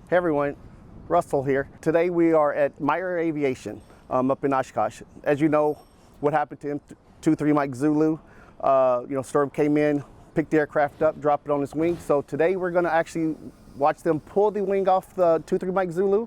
Hey everyone, Russell here. Today we are at Meyers Aviation up in Oshkosh. As you know, what happened to N23 Mike Zulu, storm came in, picked the aircraft up, dropped it on its wing. So today we're gonna actually watch them pull the wing off the 23 Mike Zulu,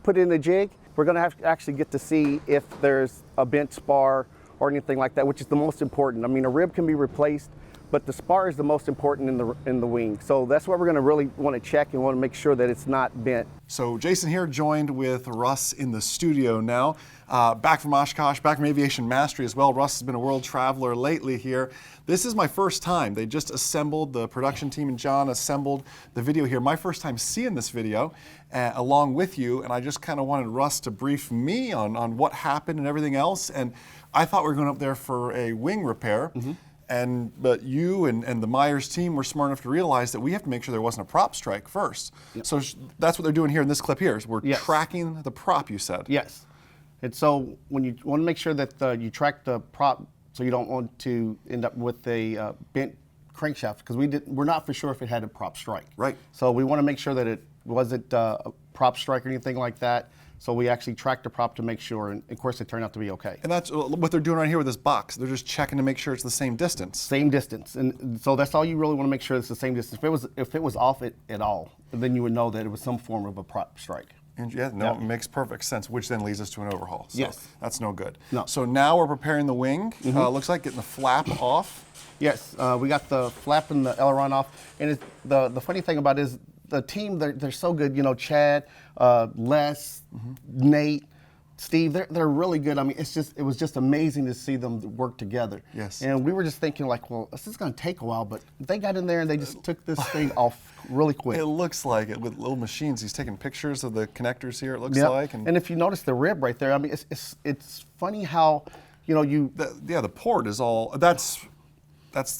put it in the jig. We're gonna have to actually get to see if there's a bent spar or anything like that, which is the most important. I mean, a rib can be replaced, but the spar is the most important in the wing. So that's what we're gonna really wanna check and wanna make sure that it's not bent. So Jason here, joined with Russ in the studio now. Back from Oshkosh, back from Aviation Mastery as well. Russ has been a world traveler lately here. This is my first time. They just assembled, the production team and John assembled the video here. My first time seeing this video along with you, and I just kind of wanted Russ to brief me on what happened and everything else. And I thought we were going up there for a wing repair. But you and the Meyers team were smart enough to realize that we have to make sure there wasn't a prop strike first. Yep. So that's what they're doing here in this clip here. Is we're tracking the prop, you said. Yes. And so when you want to make sure that you track the prop, so you don't want to end up with a bent crankshaft, because we're not for sure if it had a prop strike. Right. So we want to make sure that it wasn't a prop strike or anything like that. So we actually tracked the prop to make sure, and of course it turned out to be okay. And that's what they're doing right here with this box. They're just checking to make sure it's the same distance. Same distance, and so that's all you really want to make sure it's the same distance. If it was off it at all, then you would know that it was some form of a prop strike. And it makes perfect sense, which then leads us to an overhaul. So yes. That's no good. No. So now we're preparing the wing. Looks like getting the flap off. Yes, we got the flap and the aileron off. And the funny thing about it is the team, they're so good. You know, Chad, Les, Nate, Steve, they're really good. I mean, it was just amazing to see them work together. Yes. And we were just thinking like, well, this is going to take a while, but they got in there and they just took this thing off really quick. It looks like it with little machines. He's taking pictures of the connectors here, it looks like. And if you notice the rib right there, I mean, it's funny how, the port is all, that's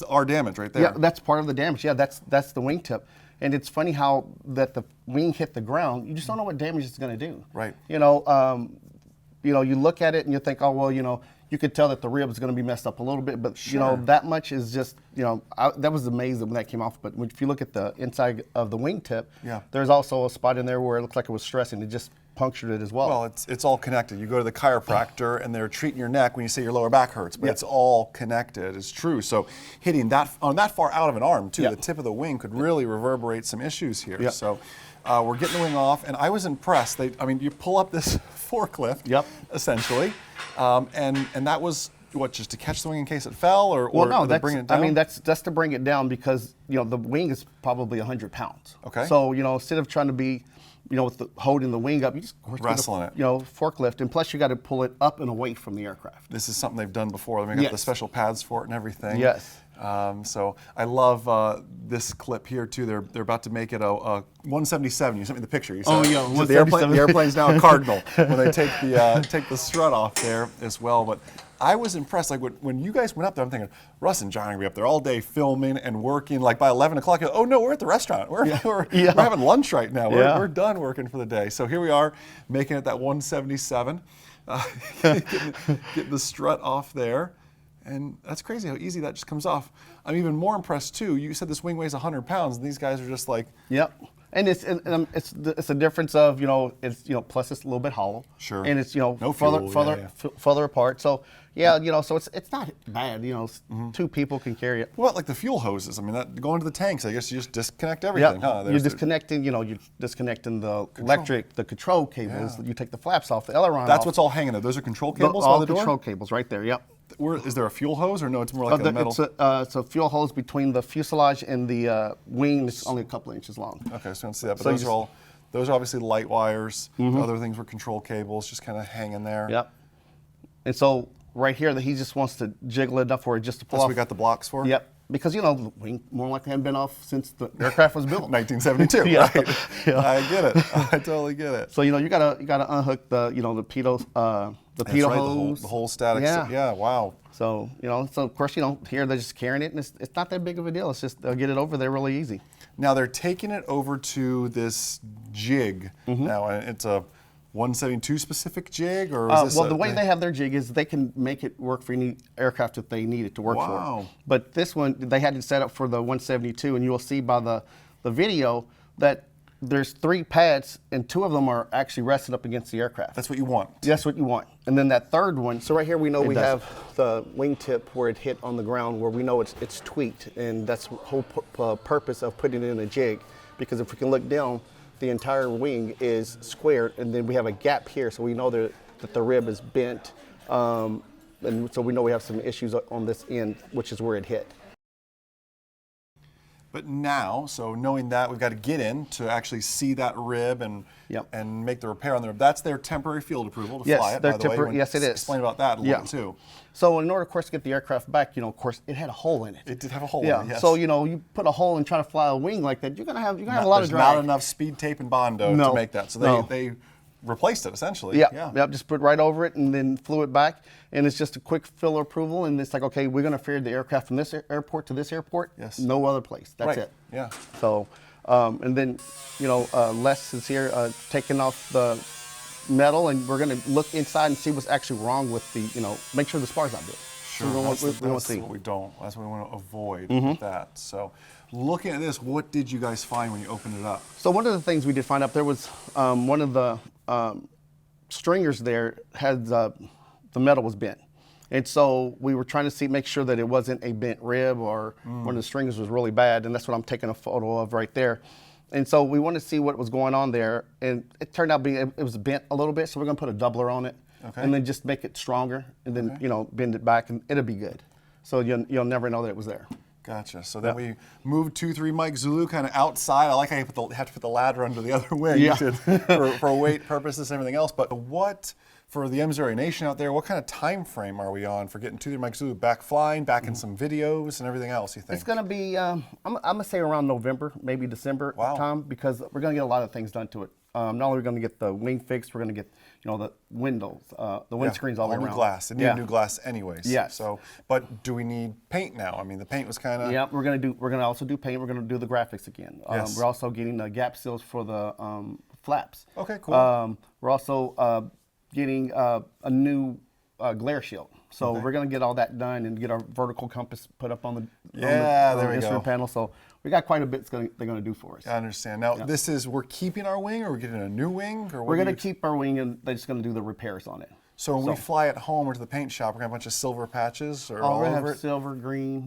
our damage right there. Yeah, that's part of the damage. Yeah, that's the wingtip. And it's funny how that the wing hit the ground. You just don't know what damage it's going to do. Right. You look at it and you think, oh well, you could tell that the rib is going to be messed up a little bit, but that much is just, that was amazing when that came off. But if you look at the inside of the wingtip, there's also a spot in there where it looks like it was stressing. It just punctured it as well. Well, it's all connected. You go to the chiropractor and they're treating your neck when you say your lower back hurts, but it's all connected. It's true. So hitting that far out of an arm too, the tip of the wing could really reverberate some issues here. So we're getting the wing off, and I was impressed. You pull up this forklift, essentially, and that was what, just to catch the wing in case it fell, or bring it down? I mean, that's to bring it down because the wing is probably 100 pounds. Okay. So instead of trying to be holding the wing up, you just wrestling it. Forklift, and plus you got to pull it up and away from the aircraft. This is something they've done before. They got the special pads for it and everything. Yes. So I love this clip here too. They're about to make it a 177. You sent me the picture. You said, the airplane's now a Cardinal when they take the strut off there as well. But I was impressed. Like when you guys went up there, I'm thinking Russ and John are gonna be up there all day filming and working. Like by 11 o'clock, oh no, we're at the restaurant. We're having lunch right now. We're done working for the day. So here we are, making it that 177, getting the strut off there. And that's crazy how easy that just comes off. I'm even more impressed too. You said this wing weighs 100 pounds, and these guys are just like. Yep. And it's a difference of plus it's a little bit hollow. Sure. And it's no further apart. So so it's not bad. Two people can carry it. Well, like the fuel hoses. I mean, that going to the tanks. I guess you just disconnect everything. Huh? You're disconnecting. You're disconnecting the electric, the control cables. You take the flaps off, the aileron. That's what's all hanging there. Those are control cables. All by the door? control cables right there. Yep. Is there a fuel hose, or no? It's more like a metal. It's a fuel hose between the fuselage and the wing. It's only a couple of inches long. Okay, so I don't see that. But those are obviously light wires. The other things were control cables, just kind of hanging there. Yep. And so right here, he just wants to jiggle it enough for it just to pull off. That's what we got the blocks for. Yep. Because the wing more likely hadn't been off since the aircraft was built. 1972. Right. I get it. I totally get it. So you gotta unhook the the pitot the pitot hose. The whole static. Yeah. Wow. So so of course here they're just carrying it, and it's not that big of a deal. It's just they'll get it over there really easy. Now they're taking it over to this jig. Now it's a 172 specific jig, or is this the way they have their jig is they can make it work for any aircraft that they need it to work for. But this one they had it set up for the 172, and you will see by the video that there's 3 pads, and 2 of them are actually rested up against the aircraft. That's what you want. That's what you want. And then that third one, so right here we know we doesn't. have the wingtip where it hit on the ground, where we know it's tweaked, and that's the whole purpose of putting it in a jig, because if we can look down, the entire wing is squared, and then we have a gap here, so we know that the rib is bent, and so we know we have some issues on this end, which is where it hit. But now, so knowing that, we've got to get in to actually see that rib and and make the repair on the rib. That's their temporary field approval to fly it, by the way. Yes, it is. Explain about that a little bit too. So in order, of course, to get the aircraft back, of course, it had a hole in it. It did have a hole in it, yes. So, you put a hole and try to fly a wing like that, you're gonna have a lot of drag. There's not enough speed tape and Bondo to make that. So they replaced it essentially. Just put right over it and then flew it back, and it's just a quick filler approval, and it's like, okay, we're going to ferry the aircraft from this airport to this airport. Yes. No other place. That's it. Yeah. So, and then Les is here taking off the metal, and we're going to look inside and see what's actually wrong with the, make sure the spar's not big. Sure. That's what we don't. That's what we want to avoid with that. So, looking at this, what did you guys find when you opened it up? So one of the things we did find out, there was one of the stringers there had the metal was bent, and so we were trying to make sure that it wasn't a bent rib or one of the stringers was really bad, and that's what I'm taking a photo of right there. And so we wanted to see what was going on there, and it turned out it was bent a little bit, so we're going to put a doubler on it, and then just make it stronger, and then bend it back, and it'll be good. So you'll never know that it was there. Gotcha. So then we moved 23 Mike Zulu kind of outside. I like how you have to put the ladder under the other wing for weight purposes and everything else. But what, for the MzeroA Nation out there, what kind of time frame are we on for getting 23 Mike Zulu back flying, back in some videos and everything else, you think? It's going to be, I'm going to say around November, maybe December time, because we're going to get a lot of things done to it. Not only are we going to get the wing fixed, we're going to get the windows, the windscreens all the way around. New glass. It needed new glass anyways. Yes. So, but do we need paint now? I mean, the paint was kind of. Yeah, we're going to also do paint. We're going to do the graphics again. Yes. We're also getting the gap seals for the flaps. Okay, cool. We're also getting a new glare shield. So we're going to get all that done and get our vertical compass put up on the instrument panel. So we got quite a bit they're going to do for us. I understand. Now, we're keeping our wing, or we're getting a new wing? Or we're going to keep our wing, and they're just going to do the repairs on it. So when we fly at home or to the paint shop, we're going to have a bunch of silver patches or all over it? We're going to have silver, green,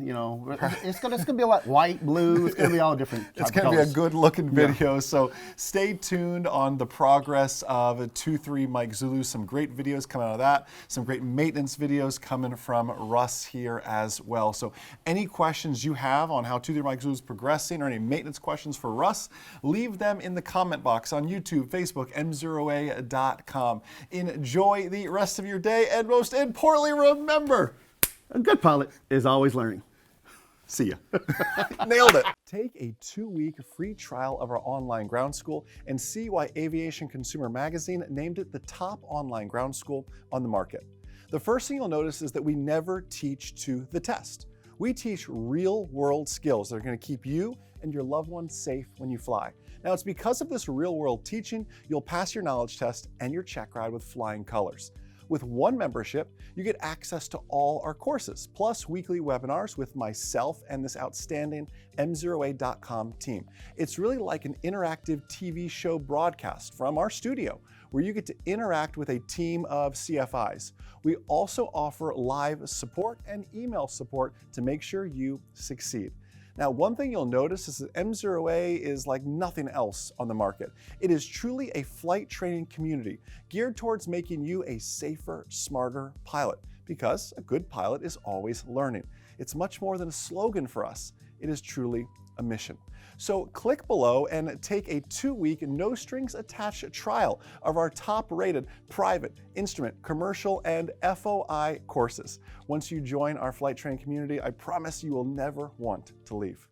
It's going to be like white, blue. It's going to be all different It's going to be a good-looking video. So stay tuned on the progress of 23 Mike Zulu. Some great videos coming out of that. Some great maintenance videos coming from Russ here as well. So any questions you have on how 23 Mike Zulu is progressing, or any maintenance questions for Russ, leave them in the comment box on YouTube, Facebook, MzeroA.com. Enjoy the rest of your day, and most importantly, remember, a good pilot is always learning. See ya. Nailed it. Take a 2-week free trial of our online ground school and see why Aviation Consumer Magazine named it the top online ground school on the market. The first thing you'll notice is that we never teach to the test. We teach real-world skills that are going to keep you and your loved ones safe when you fly. Now, it's because of this real-world teaching, you'll pass your knowledge test and your check ride with flying colors. With one membership, you get access to all our courses, plus weekly webinars with myself and this outstanding MzeroA.com team. It's really like an interactive TV show broadcast from our studio, where you get to interact with a team of CFIs. We also offer live support and email support to make sure you succeed. Now, one thing you'll notice is that MzeroA is like nothing else on the market. It is truly a flight training community geared towards making you a safer, smarter pilot, because a good pilot is always learning. It's much more than a slogan for us. It is truly a mission. So click below and take a 2-week, no strings attached trial of our top-rated private, instrument, commercial, and FOI courses. Once you join our flight training community, I promise you will never want to leave.